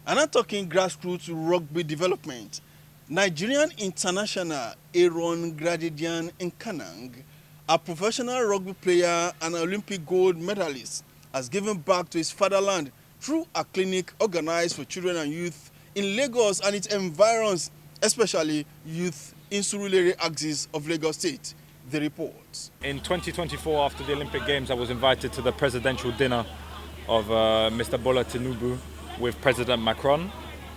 And I'm talking grassroots rugby development. Nigerian international Grandidier-Nkanang, a professional rugby player and Olympic gold medalist, has given back to his fatherland through a clinic organized for children and youth in Lagos and its environs, especially youth in Surulere axis of Lagos State. The report. In 2024, after the Olympic Games, I was invited to the presidential dinner of Mr. Bola Tinubu with President Macron.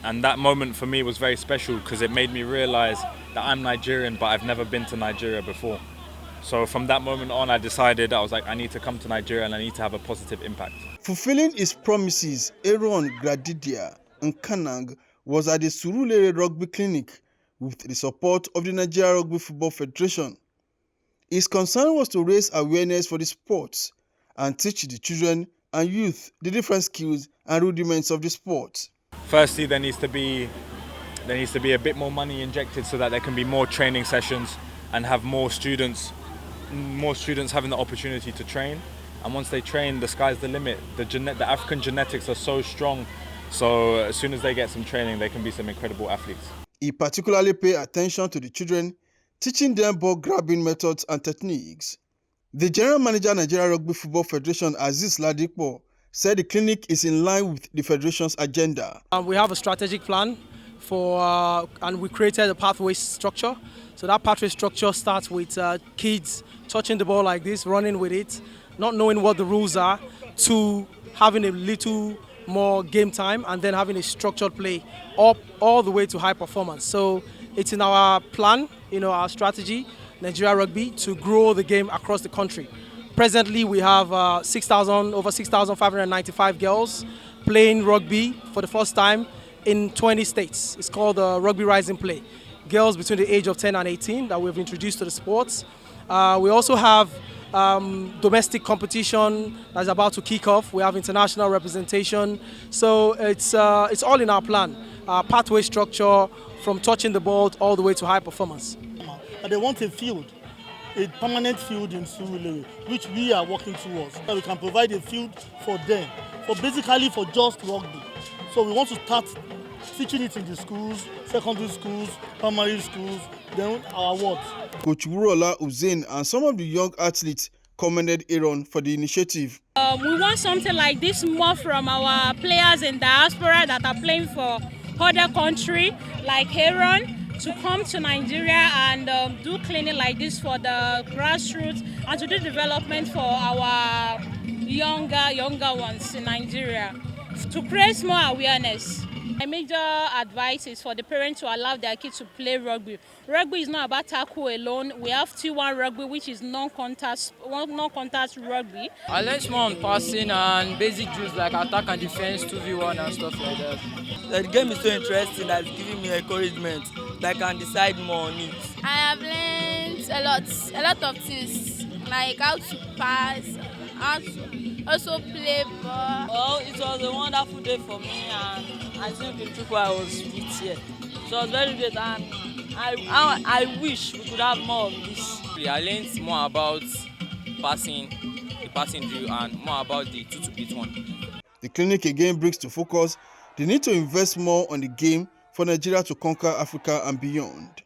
And that moment for me was very special because it made me realize that I'm Nigerian, but I've never been to Nigeria before. So from that moment on, I decided, I was like, I need to come to Nigeria and I need to have a positive impact. Fulfilling his promises, Grandidier-Nkanang was at the Surulere Rugby Clinic with the support of the Nigeria Rugby Football Federation. His concern was to raise awareness for the sports and teach the children and youth the different skills and rudiments of the sport. Firstly, there needs to be a bit more money injected so that there can be more training sessions and have more students having the opportunity to train. And once they train, the sky's the limit. The African genetics are so strong, so as soon as they get some training, they can be some incredible athletes. He particularly paid attention to the children, teaching them ball grabbing methods and techniques. The General Manager, Nigeria Rugby Football Federation, Aziz Ladipo, said the clinic is in line with the Federation's agenda. We have a strategic plan and we created a pathway structure. So that pathway structure starts with kids touching the ball like this, running with it, not knowing what the rules are, to having a little more game time and then having a structured play up all the way to high performance. So it's in our plan, our strategy, Nigeria Rugby, to grow the game across the country. Presently, we have over 6,595 girls playing rugby for the first time in 20 states. It's called Rugby Rising Play. Girls between the age of 10 and 18 that we've introduced to the sports. We also have domestic competition that's about to kick off. We have international representation. So it's all in our plan. Pathway structure from touching the ball all the way to high performance. They want a field, a permanent field in Surulere, which we are working towards. We can provide a field for them, basically for just rugby. So we want to start teaching it in the schools, secondary schools, primary schools, then our wards. Coach Wurola Uzain and some of the young athletes commended Aaron for the initiative. We want something like this more from our players in diaspora that are playing for other countries, like Aaron, to come to Nigeria and do clinic like this for the grassroots and to do development for our younger ones in Nigeria, to create more awareness. My major advice is for the parents to allow their kids to play rugby. Rugby is not about tackle alone. We have T1 rugby, which is non-contact rugby. I learned more on passing and basic drills like attack and defense, 2v1 and stuff like that. The game is so interesting that it's giving me encouragement that I can decide more on it. I have learned a lot of things, like how to pass, how to also play ball. Well, it was a wonderful day for me, and I think the truth I was with here. So it was very great, and I wish we could have more of this. I learned more about the passing drill and more about the 2-to-beat one. The clinic again brings to focus the need to invest more on the game for Nigeria to conquer Africa and beyond.